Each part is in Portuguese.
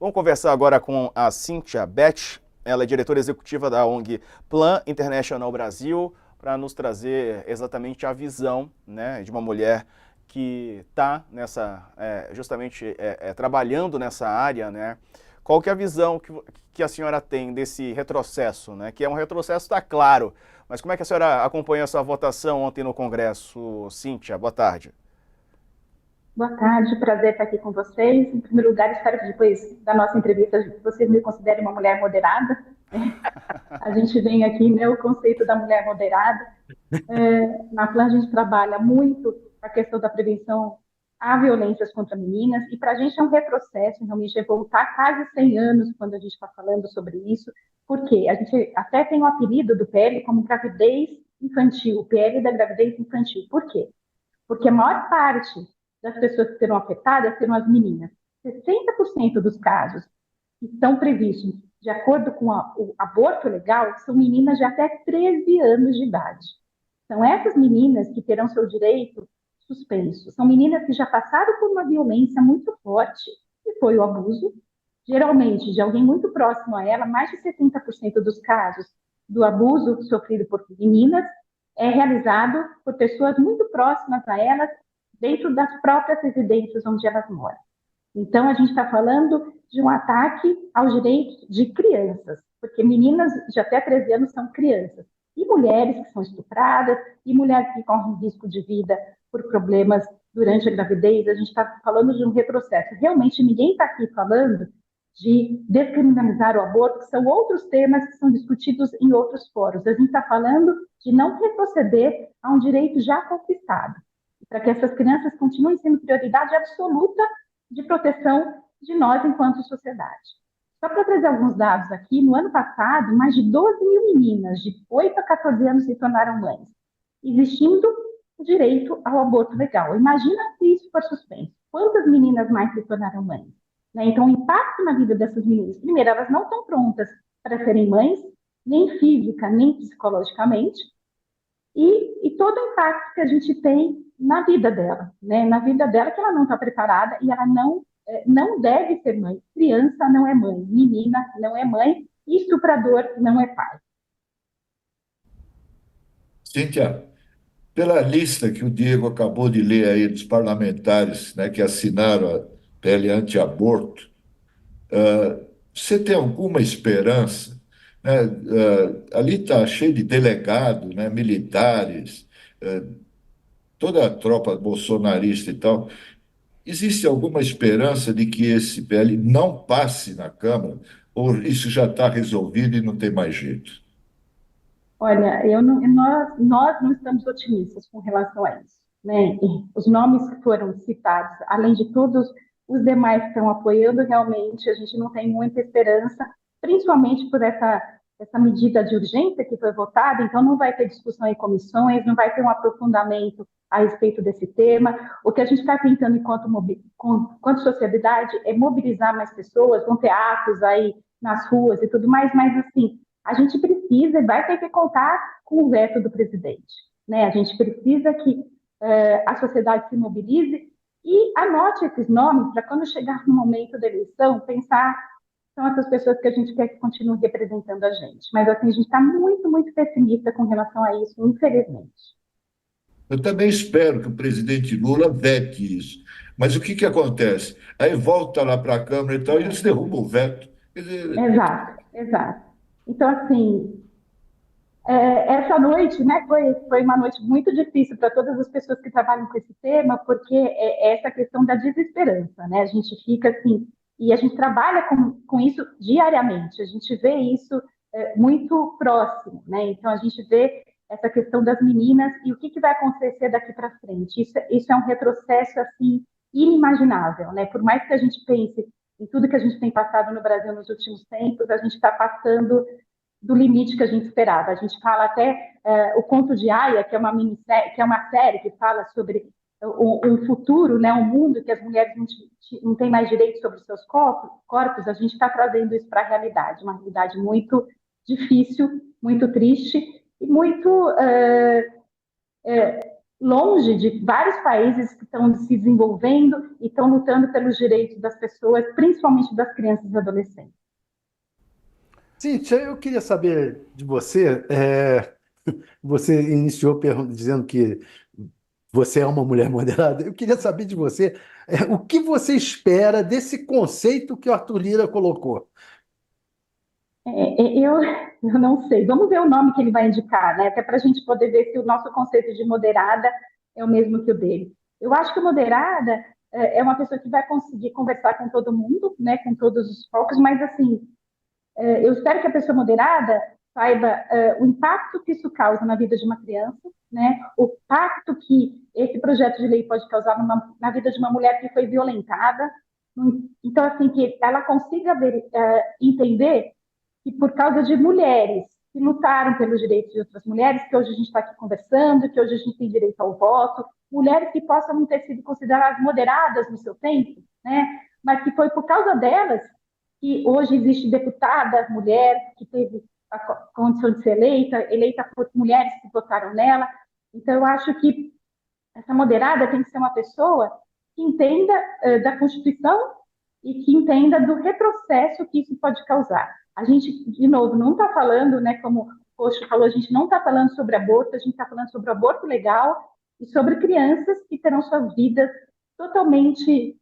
Vamos conversar agora com a Cíntia Betts. Ela é diretora executiva da ONG Plan International Brasil, para nos trazer exatamente a visão, né, de uma mulher que está justamente trabalhando nessa área, né? Qual que é a visão que a senhora tem desse retrocesso, né? Que é um retrocesso, está claro, mas como é que a senhora acompanhou essa votação ontem no Congresso, Cíntia? Boa tarde. Boa tarde, prazer estar aqui com vocês. Em primeiro lugar, espero que depois da nossa entrevista vocês me considerem uma mulher moderada. A gente vem aqui, né, o conceito da mulher moderada. Na Plan, a gente trabalha muito a questão da prevenção a violências contra meninas, e para a gente é um retrocesso, realmente é voltar quase 100 anos quando a gente está falando sobre isso, porque a gente até tem o apelido do PL como gravidez infantil, o PL da gravidez infantil. Por quê? Porque a maior parte das pessoas que serão afetadas serão as meninas. 60% dos casos que estão previstos de acordo com o aborto legal são meninas de até 13 anos de idade. São essas meninas que terão seu direito suspenso. São meninas que já passaram por uma violência muito forte, que foi o abuso, geralmente de alguém muito próximo a ela. Mais de 70% dos casos do abuso sofrido por meninas é realizado por pessoas muito próximas a elas, dentro das próprias residências onde elas moram. Então, a gente está falando de um ataque aos direitos de crianças, porque meninas de até 13 anos são crianças, e mulheres que são estupradas, e mulheres que correm risco de vida por problemas durante a gravidez. A gente está falando de um retrocesso. Realmente, ninguém está aqui falando de descriminalizar o aborto, que são outros temas que são discutidos em outros fóruns. A gente está falando de não retroceder a um direito já conquistado, para que essas crianças continuem sendo prioridade absoluta de proteção de nós enquanto sociedade. Só para trazer alguns dados aqui, no ano passado, mais de 12 mil meninas de 8 a 14 anos se tornaram mães, existindo o direito ao aborto legal. Imagina se isso for suspenso. Quantas meninas mais se tornaram mães? Né? Então, o impacto na vida dessas meninas, primeiro, elas não estão prontas para serem mães, nem física, nem psicologicamente, e todo o impacto que a gente tem na vida dela, né? Na vida dela, que ela não está preparada e ela não deve ser mãe. Criança não é mãe, menina não é mãe, e estuprador não é pai. Cíntia, pela lista que o Diego acabou de ler aí dos parlamentares, né, que assinaram a PL anti-aborto, você tem alguma esperança? Né? Ali está cheio de delegados, né, militares, toda a tropa bolsonarista e tal. Existe alguma esperança de que esse PL não passe na Câmara? Ou isso já está resolvido e não tem mais jeito? Olha, nós não estamos otimistas com relação a isso, né? E os nomes que foram citados, além de todos os demais que estão apoiando, realmente a gente não tem muita esperança, principalmente por essa medida de urgência que foi votada. Então não vai ter discussão em comissões, não vai ter um aprofundamento a respeito desse tema. O que a gente está tentando enquanto sociedade é mobilizar mais pessoas, vão ter atos aí nas ruas e tudo mais, mas assim, a gente precisa e vai ter que contar com o veto do presidente. Né? A gente precisa que a sociedade se mobilize e anote esses nomes para quando chegar no momento da eleição, pensar são essas pessoas que a gente quer que continuem representando a gente. Mas assim, a gente está muito, muito pessimista com relação a isso, infelizmente. Eu também espero que o presidente Lula vete isso. Mas o que que acontece? Aí volta lá para a Câmara e tal, e eles derrubam o veto. Quer dizer, Exato, exato. Então, assim, essa noite, né, foi uma noite muito difícil para todas as pessoas que trabalham com esse tema, porque é essa questão da desesperança, né? A gente fica assim, e a gente trabalha com isso diariamente, a gente vê isso muito próximo, né? Então, a gente vê essa questão das meninas e o que vai acontecer daqui para frente. Isso é um retrocesso, assim, inimaginável, né? Por mais que a gente pense em tudo que a gente tem passado no Brasil nos últimos tempos, a gente está passando do limite que a gente esperava. A gente fala até o Conto de Aia, que é uma minissérie, que é uma série que fala sobre um futuro, né, um mundo que as mulheres não têm mais direito sobre os seus corpos. A gente está trazendo isso para a realidade, uma realidade muito difícil, muito triste e muito longe de vários países que estão se desenvolvendo e estão lutando pelos direitos das pessoas, principalmente das crianças e adolescentes. Cíntia, eu queria saber de você. Você iniciou dizendo que você é uma mulher moderada. Eu queria saber de você o que você espera desse conceito que o Arthur Lira colocou. Eu não sei. Vamos ver o nome que ele vai indicar, né? Até para a gente poder ver se o nosso conceito de moderada é o mesmo que o dele. Eu acho que moderada é uma pessoa que vai conseguir conversar com todo mundo, né? Com todos os focos, mas assim, eu espero que a pessoa moderada saiba o impacto que isso causa na vida de uma criança, né? O impacto que esse projeto de lei pode causar na vida de uma mulher que foi violentada. Então, assim, que ela consiga entender que por causa de mulheres que lutaram pelos direitos de outras mulheres, que hoje a gente está aqui conversando, que hoje a gente tem direito ao voto, mulheres que possam não ter sido consideradas moderadas no seu tempo, né? Mas que foi por causa delas que hoje existe deputada mulher que teve a condição de ser eleita por mulheres que votaram nela. Então, eu acho que essa moderada tem que ser uma pessoa que entenda da Constituição e que entenda do retrocesso que isso pode causar. A gente, de novo, não está falando, né, como o Poxo falou, a gente não está falando sobre aborto, a gente está falando sobre aborto legal e sobre crianças que terão suas vidas totalmente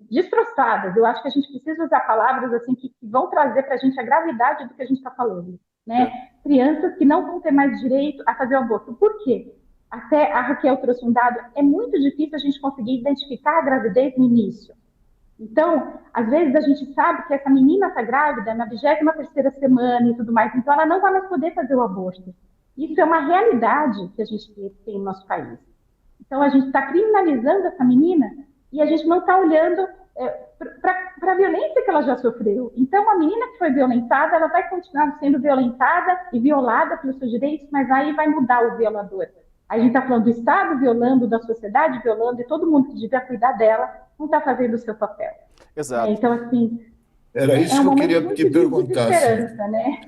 destroçadas. Eu acho que a gente precisa usar palavras assim que vão trazer para a gente a gravidade do que a gente está falando, né? Crianças que não vão ter mais direito a fazer o aborto. Por quê? Até a Raquel trouxe um dado, é muito difícil a gente conseguir identificar a gravidez no início. Então, às vezes a gente sabe que essa menina está grávida na 23ª semana e tudo mais, então ela não vai mais poder fazer o aborto. Isso é uma realidade que a gente tem no nosso país. Então, a gente está criminalizando essa menina e a gente não está olhando para a violência que ela já sofreu. Então, a menina que foi violentada, ela vai continuar sendo violentada e violada pelos seus direitos, mas aí vai mudar o violador. A gente está falando do Estado violando, da sociedade violando, e todo mundo que devia cuidar dela não está fazendo o seu papel. Exato. Então, assim, Era isso que eu queria te perguntar. Né?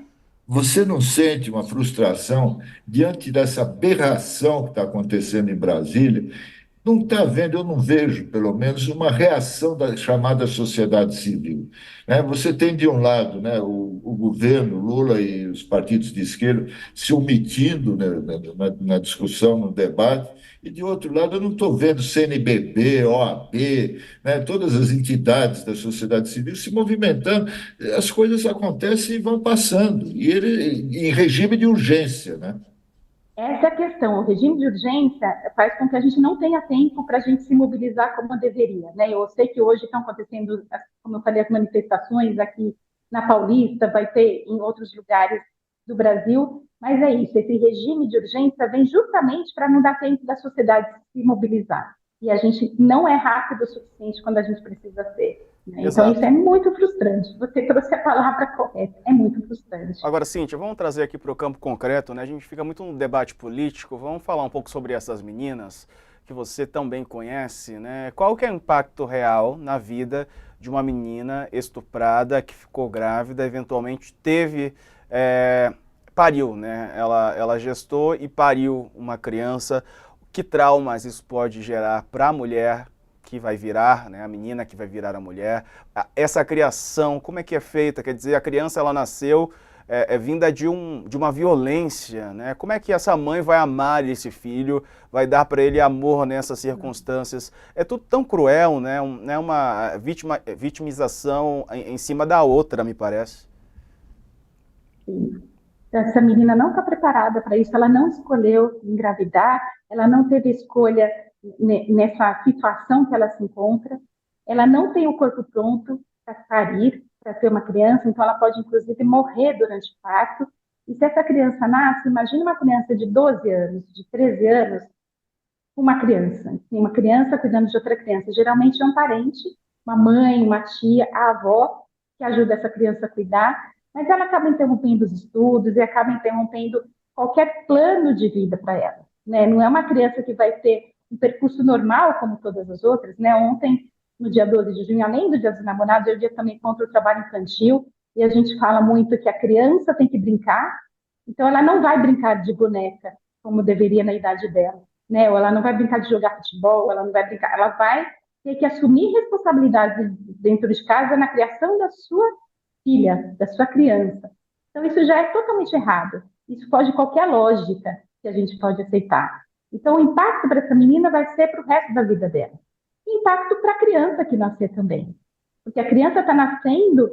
Você não sente uma frustração diante dessa aberração que está acontecendo em Brasília? Não está vendo, eu não vejo, pelo menos, uma reação da chamada sociedade civil. Né? Você tem, de um lado, né, o governo, Lula e os partidos de esquerda se omitindo, né, na discussão, no debate, e, de outro lado, eu não estou vendo CNBB, OAB, né, todas as entidades da sociedade civil se movimentando. As coisas acontecem e vão passando, e ele em regime de urgência, né? Essa é a questão. O regime de urgência faz com que a gente não tenha tempo para a gente se mobilizar como deveria, né? Eu sei que hoje estão acontecendo, como eu falei, as manifestações aqui na Paulista, vai ter em outros lugares do Brasil, mas é isso, esse regime de urgência vem justamente para não dar tempo da sociedade se mobilizar. E a gente não é rápido o suficiente quando a gente precisa ser. Né? Então, isso é muito frustrante. Você trouxe a palavra correta, é muito frustrante. Agora, Cíntia, vamos trazer aqui para o campo concreto, né? A gente fica muito no debate político, vamos falar um pouco sobre essas meninas que você também conhece, né? Qual que é o impacto real na vida de uma menina estuprada que ficou grávida, eventualmente pariu, né? Ela gestou e pariu uma criança. Que traumas isso pode gerar para a mulher que vai virar, né, a menina que vai virar a mulher? Essa criação, como é que é feita? Quer dizer, a criança ela nasceu vinda de uma violência, né? Como é que essa mãe vai amar esse filho, vai dar para ele amor nessas circunstâncias? É tudo tão cruel, né? Uma vitimização em cima da outra, me parece. Sim. Essa menina não está preparada para isso, ela não escolheu engravidar, ela não teve escolha nessa situação que ela se encontra, ela não tem o corpo pronto para parir, para ter uma criança, então ela pode, inclusive, morrer durante o parto. E se essa criança nasce, imagina uma criança de 12 anos, de 13 anos, uma criança cuidando de outra criança. Geralmente é um parente, uma mãe, uma tia, a avó, que ajuda essa criança a cuidar, mas ela acaba interrompendo os estudos e acaba interrompendo qualquer plano de vida para ela. Né? Não é uma criança que vai ter um percurso normal como todas as outras. Né? Ontem, no dia 12 de junho, além do Dia dos Namorados, é o dia também contra o trabalho infantil, e a gente fala muito que a criança tem que brincar, então ela não vai brincar de boneca como deveria na idade dela. né? Ou ela não vai brincar de jogar futebol, ela não vai brincar, ela vai ter que assumir responsabilidades dentro de casa na criação da sua filha, da sua criança. Então, isso já é totalmente errado. Isso foge de qualquer lógica que a gente pode aceitar. Então, o impacto para essa menina vai ser para o resto da vida dela. E impacto para a criança que nascer também. Porque a criança está nascendo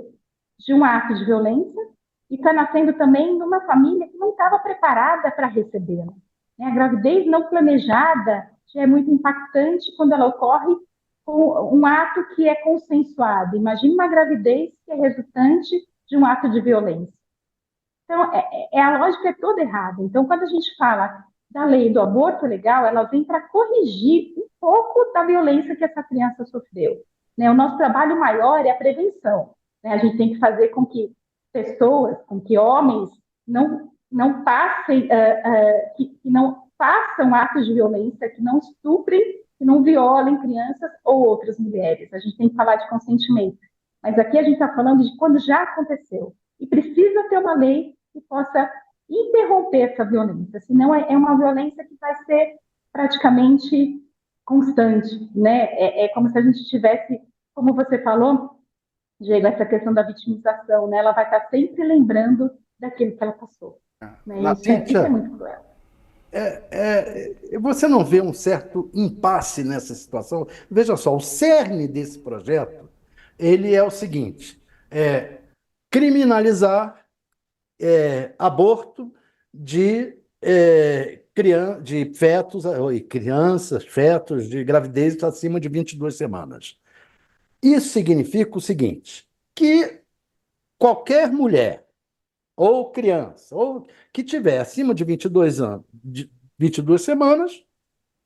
de um ato de violência e está nascendo também numa família que não estava preparada para recebê-la. A gravidez não planejada já é muito impactante quando ela ocorre com um ato que é consensuado. Imagine uma gravidez que é resultante de um ato de violência. Então, a lógica é toda errada. Então, quando a gente fala da lei do aborto legal, ela vem para corrigir um pouco da violência que essa criança sofreu. O nosso trabalho maior é a prevenção. A gente tem que fazer com que pessoas, com que homens não passem, que não façam atos de violência, que não estuprem, que não violem crianças ou outras mulheres. A gente tem que falar de consentimento. Mas aqui a gente está falando de quando já aconteceu. E precisa ter uma lei que possa interromper essa violência. Senão é uma violência que vai ser praticamente constante, né? É como se a gente tivesse, como você falou, Diego, essa questão da vitimização, né? Ela vai estar sempre lembrando daquilo que ela passou. Né? Isso é muito cruel. Você não vê um certo impasse nessa situação? Veja só, o cerne desse projeto, ele é o seguinte, criminalizar aborto de fetos, crianças, fetos de gravidez acima de 22 semanas. Isso significa o seguinte, que qualquer mulher ou criança, ou que tiver acima de 22 anos, de 22 semanas,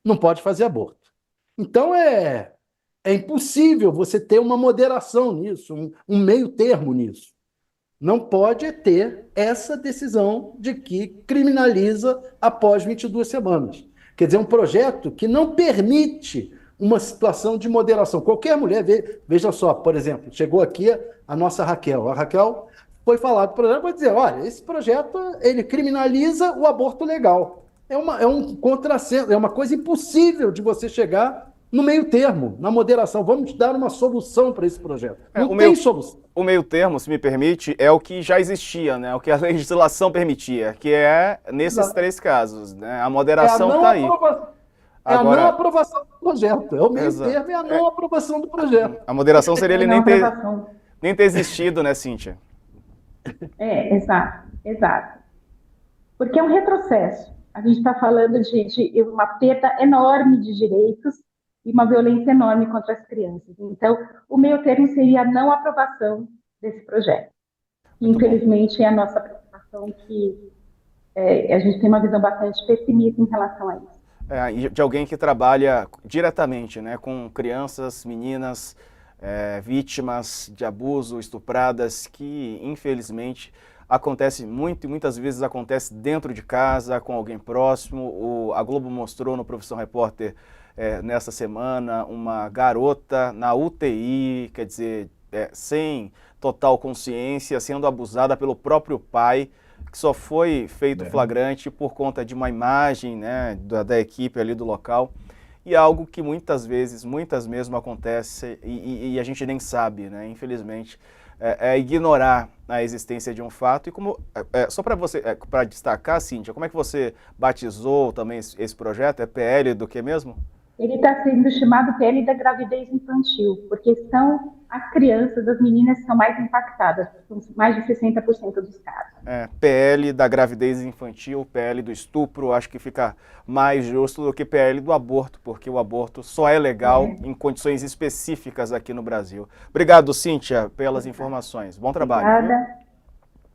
não pode fazer aborto. Então, é impossível você ter uma moderação nisso, um meio termo nisso. Não pode ter essa decisão de que criminaliza após 22 semanas. Quer dizer, um projeto que não permite uma situação de moderação. Qualquer mulher, veja só, por exemplo, chegou aqui a nossa Raquel. A Raquel foi falar do projeto, vai dizer, olha, esse projeto ele criminaliza o aborto legal. É um contrassenso, é uma coisa impossível de você chegar no meio termo, na moderação. Vamos dar uma solução para esse projeto. Não tem solução. O meio termo, se me permite, é o que já existia, né? O que a legislação permitia, que é nesses três casos, né? A moderação está aí. A não aprovação do projeto. É o meio termo e a não aprovação do projeto. A moderação seria ele nem ter existido, né, Cíntia? Exato. Porque é um retrocesso. A gente está falando de uma perda enorme de direitos e uma violência enorme contra as crianças. Então, o meio termo seria a não aprovação desse projeto. Infelizmente, é a nossa preocupação que a gente tem uma visão bastante pessimista em relação a isso. De alguém que trabalha diretamente, né, com crianças, meninas, vítimas de abuso, estupradas, que infelizmente acontece muito e muitas vezes acontece dentro de casa, com alguém próximo. A Globo mostrou no Profissão Repórter nessa semana uma garota na UTI, quer dizer, sem total consciência, sendo abusada pelo próprio pai, que só foi feito flagrante por conta de uma imagem, né, da equipe ali do local. E algo que muitas mesmo acontece e a gente nem sabe, né, infelizmente, ignorar a existência de um fato. E como só para destacar, Cíntia, como é que você batizou também esse projeto? É PL do que mesmo? Ele está sendo chamado PL da gravidez infantil, porque são as crianças, as meninas que são mais impactadas, são mais de 60% dos casos. PL da gravidez infantil, PL do estupro, acho que fica mais justo do que PL do aborto, porque o aborto só é legal em condições específicas aqui no Brasil. Obrigado, Cíntia, pelas informações. Bom trabalho. Obrigada.